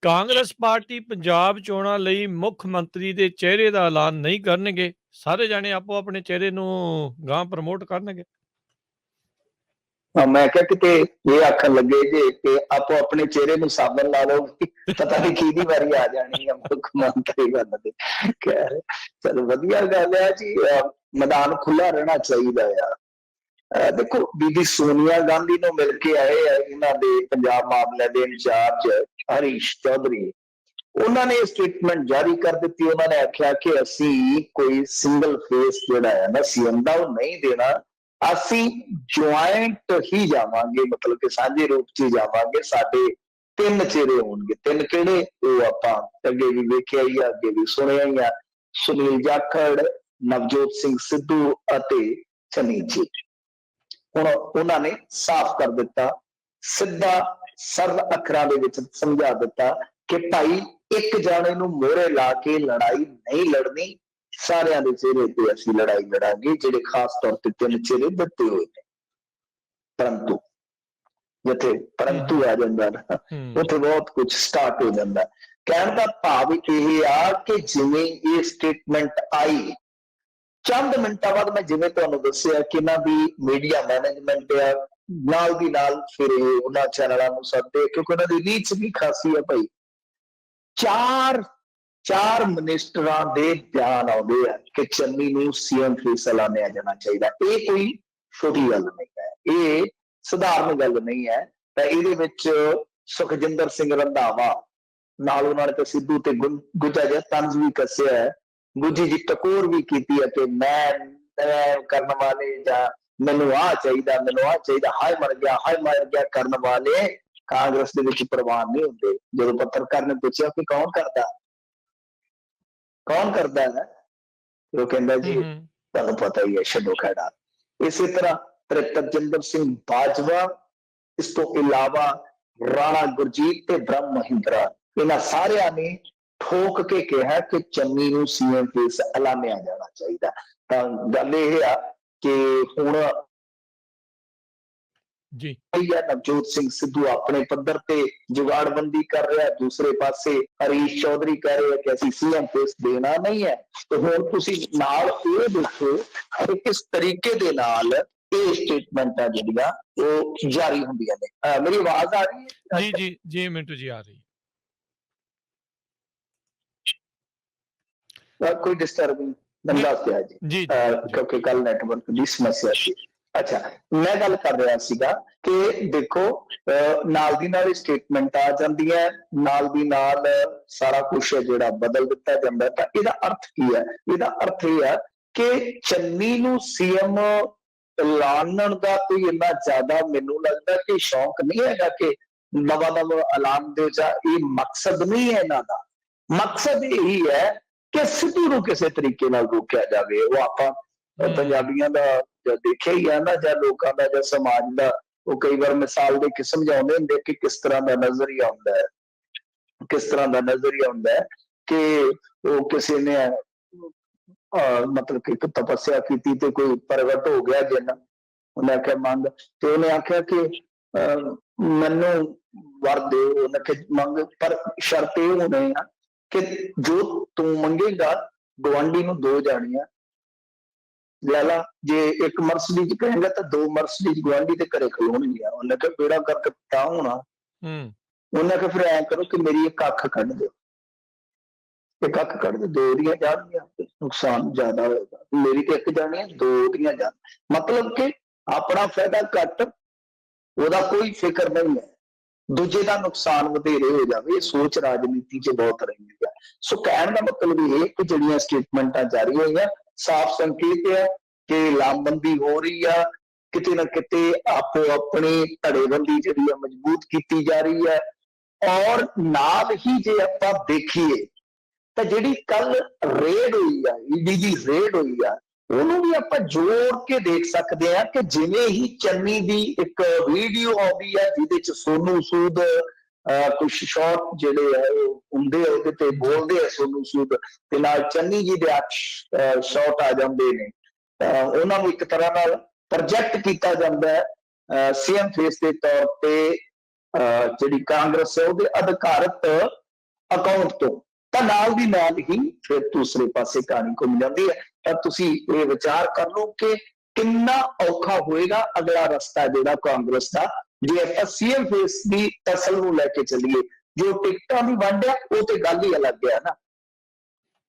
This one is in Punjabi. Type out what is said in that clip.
ਕਾਂਗਰਸ ਪਾਰਟੀ ਪੰਜਾਬ ਚੋਣਾਂ ਲਈ ਮੁੱਖ ਮੰਤਰੀ ਦੇ ਚਿਹਰੇ ਦਾ ਐਲਾਨ ਨਹੀਂ ਕਰਨਗੇ। ਸਾਰੇ ਜਾਣੇ ਆਪੋ ਆਪਣੇ ਚਿਹਰੇ ਨੂੰ ਗਾਂਹ ਪ੍ਰਮੋਟ ਕਰਨਗੇ। ਮੈਂ ਕਿਹਾ ਕਿਤੇ ਇਹ ਆਖਣ ਲੱਗੇ ਜੇ ਕਿ ਆਪੋ ਆਪਣੇ ਚਿਹਰੇ ਨੂੰ ਸਾਬਣ ਲਾ ਲਓ, ਪਤਾ ਨਹੀਂ ਕਿਹਦੀ ਵਾਰੀ ਆ ਜਾਣੀ ਆ ਮੁੱਖ ਮੰਤਰੀ ਬਣਨ ਦੀ। ਖੈਰ ਚਲੋ ਵਧੀਆ ਗੱਲ ਹੈ ਜੀ, ਮੈਦਾਨ ਖੁੱਲਾ ਰਹਿਣਾ ਚਾਹੀਦਾ ਆ। ਦੇਖੋ ਬੀਬੀ ਸੋਨੀਆ ਗਾਂਧੀ ਨੂੰ ਮਿਲ ਕੇ ਆਏ ਆ ਇਹਨਾਂ ਦੇ ਪੰਜਾਬ ਮਾਮਲੇ ਦੇ ਇੰਚਾਰਜ ਹਰੀਸ਼ ਚੌਧਰੀ। ਉਹਨਾਂ ਨੇ ਸਟੇਟਮੈਂਟ ਜਾਰੀ ਕਰ ਦਿੱਤੀ। ਉਹਨਾਂ ਨੇ ਆਖਿਆ ਕਿ ਅਸੀਂ ਕੋਈ ਸਿੰਗਲ ਫੇਸ ਜਿਹੜਾ ਹੈ ਨਾ ਸੀਐਮ ਦਾ ਉਹ ਨਹੀਂ ਦੇਣਾ, ਅਸੀਂ ਜੁਆਇੰਟ ਹੀ ਜਾਵਾਂਗੇ, ਮਤਲਬ ਕਿ ਸਾਂਝੇ ਰੂਪ ਚ ਹੀ ਜਾਵਾਂਗੇ। ਸਾਡੇ ਤਿੰਨ ਚਿਹਰੇ ਹੋਣਗੇ। ਤਿੰਨ ਕਿਹੜੇ ਉਹ ਆਪਾਂ ਅੱਗੇ ਵੀ ਵੇਖਿਆ ਹੀ ਆ, ਅੱਗੇ ਵੀ ਸੁਣਿਆ ਹੀ ਆ, ਸੁਨੀਲ ਜਾਖੜ, ਨਵਜੋਤ ਸਿੰਘ ਸਿੱਧੂ ਅਤੇ ਚੰਨੀ ਜੀ। ਹੁਣ ਉਹਨਾਂ ਨੇ ਸਾਫ਼ ਕਰ ਦਿੱਤਾ, ਸਿੱਧਾ ਸਰਲ ਅੱਖਰਾਂ ਦੇ ਵਿੱਚ ਸਮਝਾ ਦਿੱਤਾ ਕਿ ਭਾਈ ਇੱਕ ਜਾਣੇ ਨੂੰ ਮੋਹਰੇ ਲਾ ਕੇ ਲੜਾਈ ਨਹੀਂ ਲੜਨੀ, ਸਾਰਿਆਂ ਦੇ ਚਿਹਰੇ ਤੇ ਅਸੀਂ ਲੜਾਈ ਲੜਾਂਗੇ, ਜਿਹੜੇ ਖਾਸ ਤੌਰ ਤੇ ਤਿੰਨ ਚਿਹਰੇ ਦਿੱਤੇ ਹੋਏ ਨੇ। ਪਰੰਤੂ ਜਿੱਥੇ ਪਰੰਤੂ ਆ ਜਾਂਦਾ ਨਾ, ਉੱਥੇ ਬਹੁਤ ਕੁਝ ਸਟਾਰਟ ਹੋ ਜਾਂਦਾ। ਕਹਿਣ ਦਾ ਭਾਵ ਇਹ ਆ ਕਿ ਜਿਵੇਂ ਇਹ ਸਟੇਟਮੈਂਟ ਆਈ, ਚੰਦ ਮਿੰਟਾਂ ਬਾਅਦ ਮੈਂ ਜਿਵੇਂ ਤੁਹਾਨੂੰ ਦੱਸਿਆ ਕਿ ਇਹਨਾਂ ਦੀ ਮੀਡੀਆ ਮੈਨੇਜਮੈਂਟ ਆ, ਨਾਲ ਦੀ ਨਾਲ ਫਿਰ ਉਹਨਾਂ ਚੈਨਲਾਂ ਨੂੰ ਸੱਦੇ, ਕਿਉਂਕਿ ਉਹਨਾਂ ਦੀ ਰੀਚ ਵੀ ਖਾਸੀ ਆ ਭਾਈ। ਚਾਰ ਮਿਨਿਸਟਰਾਂ ਦੇ ਬਿਆਨ ਆਉਂਦੇ ਆ ਕਿ ਚੰਨੀ ਨੂੰ ਸੀਐਮ ਫੇਸ ਐਲਾਨਿਆ ਜਾਣਾ ਚਾਹੀਦਾ। ਇਹ ਕੋਈ ਛੋਟੀ ਗੱਲ ਨਹੀਂ ਹੈ, ਇਹ ਸਧਾਰਨ ਗੱਲ ਨਹੀਂ ਹੈ। ਤਾਂ ਇਹਦੇ ਵਿੱਚ ਸੁਖਜਿੰਦਰ ਸਿੰਘ ਰੰਧਾਵਾ ਨਾਲ ਉਹਨਾਂ ਨੇ ਤਾਂ ਸਿੱਧੂ ਤੇ ਗੁੱਜਾ ਜਿਹਾ ਤੰਜ਼ ਵੀ ਕੱਸਿਆ ਹੈ, ਗੁੱਜੀ ਜੀ ਟਕੋਰ ਵੀ ਕੀਤੀ ਹੈ ਕਿ ਮੈਂ ਕਰਨ ਵਾਲੇ ਜਾਂ ਮੈਨੂੰ ਆਹ ਚਾਹੀਦਾ, ਮੈਨੂੰ ਆਹ ਚਾਹੀਦਾ, ਹਾਏ ਮਰ ਗਿਆ ਕਰਨ ਵਾਲੇ ਕਾਂਗਰਸ ਦੇ ਵਿੱਚ ਪ੍ਰਵਾਨ ਨਹੀਂ ਹੁੰਦੇ। ਜਦੋਂ ਪੱਤਰਕਾਰ ਨੇ ਪੁੱਛਿਆ ਕਿ ਕੌਣ ਕਰਦਾ ਹੈ, ਉਹ ਕਹਿੰਦਾ ਜੀ ਤੁਹਾਨੂੰ ਪਤਾ ਹੀ ਹੈ, ਛੱਡੋ ਖੈੜਾ। ਇਸੇ ਤਰ੍ਹਾਂ ਤ੍ਰਿਪਤਜਿੰਦਰ ਸਿੰਘ ਬਾਜਵਾ, ਇਸ ਤੋਂ ਇਲਾਵਾ ਰਾਣਾ ਗੁਰਜੀਤ ਤੇ ਬ੍ਰਹਮ ਮਹਿੰਦਰਾ, ਇਹਨਾਂ ਸਾਰਿਆਂ ਨੇ ਠੋਕ ਕੇ ਕਿਹਾ ਕਿ ਚੰਨੀ ਨੂੰ ਸੀਐਮ ਫੇਸ ਐਲਾਨਿਆ ਜਾਣਾ ਚਾਹੀਦਾ। ਤਾਂ ਗੱਲ ਇਹ ਆ ਕਿ ਹੁਣ ਜੀ ਨਵਜੋਤ ਸਿੰਘ ਸਿੱਧੂ ਆਪਣੇ ਪੱਧਰ ਤੇ ਜੁਗਾੜਬੰਦੀ ਕਰ ਰਿਹਾ, ਦੂਸਰੇ ਪਾਸੇ ਹਰੀਸ਼ ਚੌਧਰੀ ਕਹਿ ਰਹੇ ਕਿ ਅਸੀਂ ਸੀਐਮ ਫੇਸ ਦੇਣਾ ਨਹੀਂ ਹੈ। ਤੇ ਹੁਣ ਤੁਸੀਂ ਨਾਲ ਇਹ ਦੇਖੋ ਕਿ ਕਿਸ ਤਰੀਕੇ ਦੇ ਨਾਲ ਇਹ ਸਟੇਟਮੈਂਟਾਂ ਜਿਹੜੀਆਂ ਉਹ ਜਾਰੀ ਹੁੰਦੀਆਂ ਨੇ। ਮੇਰੀ ਆਵਾਜ਼ ਆ ਰਹੀ ਹੈ? ਜੀ ਜੀ ਜੀ ਮਿੰਟੂ ਜੀ ਆ ਰਹੀ ਕੋਈ ਡਿਸਟਰਬਿੰਗ ਦੱਸ ਦਿਆ ਜੀ, ਕਿਉਂਕਿ ਕੱਲ ਨੈਟਵਰਕ ਦੀ ਸਮੱਸਿਆ ਸੀ। ਅੱਛਾ, ਮੈਂ ਗੱਲ ਕਰ ਰਿਹਾ ਸੀਗਾ ਕਿ ਦੇਖੋ ਨਾਲ ਦੀ ਨਾਲ ਸਟੇਟਮੈਂਟ ਆ ਜਾਂਦੀਆਂ, ਨਾਲ ਦੀ ਨਾਲ ਸਾਰਾ ਕੁਛ ਜਿਹੜਾ ਬਦਲ ਦਿੱਤਾ ਜਾਂਦਾ। ਤਾਂ ਇਹਦਾ ਅਰਥ ਕੀ ਹੈ? ਇਹਦਾ ਅਰਥ ਇਹ ਹੈ ਕਿ ਚੰਨੀ ਨੂੰ ਸੀਐਮ ਐਲਾਨਣ ਦਾ ਕੋਈ ਇੰਨਾ ਜ਼ਿਆਦਾ ਮੈਨੂੰ ਲੱਗਦਾ ਕਿ ਸ਼ੌਕ ਨਹੀਂ ਹੈਗਾ ਕਿ ਨਵਾਂ ਐਲਾਨ ਦੇ ਜਾ। ਇਹ ਮਕਸਦ ਨਹੀਂ ਹੈ ਇਹਨਾਂ ਦਾ। ਮਕਸਦ ਇਹੀ ਹੈ ਕਿ ਸਿੱਧੂ ਨੂੰ ਕਿਸੇ ਤਰੀਕੇ ਨਾਲ ਰੋਕਿਆ ਜਾਵੇ। ਉਹ ਆਪਾਂ ਪੰਜਾਬੀਆਂ ਦਾ ਦੇਖਿਆ ਹੀ ਆ ਨਾ, ਜਾਂ ਲੋਕਾਂ ਦਾ ਜਾਂ ਸਮਾਜ ਦਾ, ਉਹ ਕਈ ਵਾਰ ਮਿਸਾਲ ਦੇ ਕੇ ਸਮਝਾਉਂਦੇ ਹੁੰਦੇ ਕਿ ਕਿਸ ਤਰ੍ਹਾਂ ਦਾ ਨਜ਼ਰੀਆ ਹੁੰਦਾ ਹੈ, ਕਿਸ ਤਰ੍ਹਾਂ ਦਾ ਨਜ਼ਰੀਆ ਹੁੰਦਾ ਹੈ ਕਿ ਉਹ ਕਿਸੇ ਨੇ ਮਤਲਬ ਕਿ ਇੱਕ ਤਪੱਸਿਆ ਕੀਤੀ ਤੇ ਕੋਈ ਪ੍ਰਗਟ ਹੋ ਗਿਆ ਜਿੰਨ, ਉਹਨੇ ਆਖਿਆ ਮੰਗ, ਤੇ ਉਹਨੇ ਆਖਿਆ ਕਿ ਮੈਨੂੰ ਵਰ ਦਿਓ। ਉਹਨੇ ਆਖਿਆ ਮੰਗ, ਪਰ ਸ਼ਰਤ ਇਹ ਹੋਣੀ ਆ ਕਿ ਜੋ ਤੂੰ ਮੰਗੇਗਾ ਗੁਆਂਢੀ ਨੂੰ ਦੋ ਜਾਣੀਆਂ ਲੈ ਲਾ। ਜੇ ਇੱਕ ਮਰਸਡੀਜ਼ ਕਹੇਗਾ ਤਾਂ ਦੋ ਮਰਸਡੀਜ਼ ਗੁਆਂਢੀ ਦੇ ਘਰੇ ਖਲੋਣਗੀਆਂ। ਉਹਨੇ ਕਿਹਾ ਬੇੜਾ ਕਰਕੇ ਤਾਂ ਹੋਣਾ। ਉਹਨੇ ਕਿਹਾ ਫਿਰ ਐਂ ਕਰੋ ਕਿ ਮੇਰੀ ਇੱਕ ਅੱਖ ਕੱਢ ਦਿਓ, ਇੱਕ ਅੱਖ ਕੱਢ ਦਿਓ, ਦੋ ਦੀਆਂ ਜਾਣਗੀਆਂ, ਨੁਕਸਾਨ ਜ਼ਿਆਦਾ ਹੋਏਗਾ। ਮੇਰੀ ਤੇ ਇੱਕ ਜਾਣੀ ਹੈ, ਦੋ ਦੀਆਂ ਜਾਣ, ਮਤਲਬ ਕਿ ਆਪਣਾ ਫਾਇਦਾ ਘੱਟ, ਉਹਦਾ ਕੋਈ ਫਿਕਰ ਨਹੀਂ ਹੈ, ਦੂਜੇ ਦਾ ਨੁਕਸਾਨ ਵਧੇਰੇ ਹੋ ਜਾਵੇ। ਇਹ ਸੋਚ ਰਾਜਨੀਤੀ 'ਚ ਬਹੁਤ ਰਹਿੰਦੀ ਹੈ। ਸੋ ਕਹਿਣ ਦਾ ਮਤਲਬ ਇਹ ਕਿ ਜਿਹੜੀਆਂ ਸਟੇਟਮੈਂਟਾਂ ਜਾਰੀ ਹੋਈਆਂ, ਸਾਫ਼ ਸੰਕੇਤ ਹੈ ਕਿ ਲਾਮਬੰਦੀ ਹੋ ਰਹੀ ਆ, ਕਿਤੇ ਨਾ ਕਿਤੇ ਆਪੋ ਆਪਣੀ ਧੜੇਬੰਦੀ ਜਿਹੜੀ ਆ ਮਜ਼ਬੂਤ ਕੀਤੀ ਜਾ ਰਹੀ ਹੈ। ਔਰ ਨਾਲ ਹੀ ਜੇ ਆਪਾਂ ਦੇਖੀਏ ਤਾਂ ਜਿਹੜੀ ਕੱਲ ਰੇਡ ਹੋਈ ਆ, ਈਡੀ ਦੀ ਰੇਡ ਹੋਈ ਆ, ਉਹਨੂੰ ਵੀ ਆਪਾਂ ਜੋੜ ਕੇ ਦੇਖ ਸਕਦੇ ਹਾਂ ਕਿ ਜਿਵੇਂ ਹੀ ਚੰਨੀ ਦੀ ਇੱਕ ਵੀਡੀਓ ਆਉਂਦੀ ਹੈ ਜਿਹਦੇ ਚ ਸੋਨੂ ਸੂਦ ਕੁਛ ਸ਼ਾਟ ਜਿਹੜੇ ਆ ਉਹ ਹੁੰਦੇ ਆ, ਉਹਦੇ ਤੇ ਬੋਲਦੇ ਆ ਸੋਨੂ ਸੂਦ, ਤੇ ਨਾਲ ਚੰਨੀ ਜੀ ਦੇ ਸ਼ਾਟ ਆ ਜਾਂਦੇ ਨੇ। ਉਹਨਾਂ ਨੂੰ ਇੱਕ ਤਰ੍ਹਾਂ ਨਾਲ ਪ੍ਰੋਜੈਕਟ ਕੀਤਾ ਜਾਂਦਾ ਹੈ ਸੀਐਮ ਫੇਸ ਦੇ ਤੌਰ ਤੇ। ਜਿਹੜੀ ਕਾਂਗਰਸ ਹੈ ਉਹਦੇ ਅਧਿਕਾਰਤ ਅਕਾਊਂਟ ਤੋਂ, ਤਾਂ ਨਾਲ ਦੀ ਨਾਲ ਹੀ ਫਿਰ ਦੂਸਰੇ ਪਾਸੇ ਕਹਾਣੀ ਘੁੰਮ ਜਾਂਦੀ ਹੈ। ਤਾਂ ਤੁਸੀਂ ਇਹ ਵਿਚਾਰ ਕਰ ਲਓ ਕਿ ਕਿੰਨਾ ਔਖਾ ਹੋਏਗਾ ਅਗਲਾ ਰਸਤਾ ਜਿਹੜਾ ਕਾਂਗਰਸ ਦਾ, ਜੇ ਆਪਾਂ ਸੀਐਮ ਫੇਸ ਦੀ ਤਸਲ ਨੂੰ ਲੈ ਕੇ ਚੱਲੀਏ। ਜੋ ਟਿਕਟਾਂ ਦੀ ਵੰਡ ਹੈ ਉਹ ਤੇ ਗੱਲ ਹੀ ਅਲੱਗ ਹੈ ਨਾ,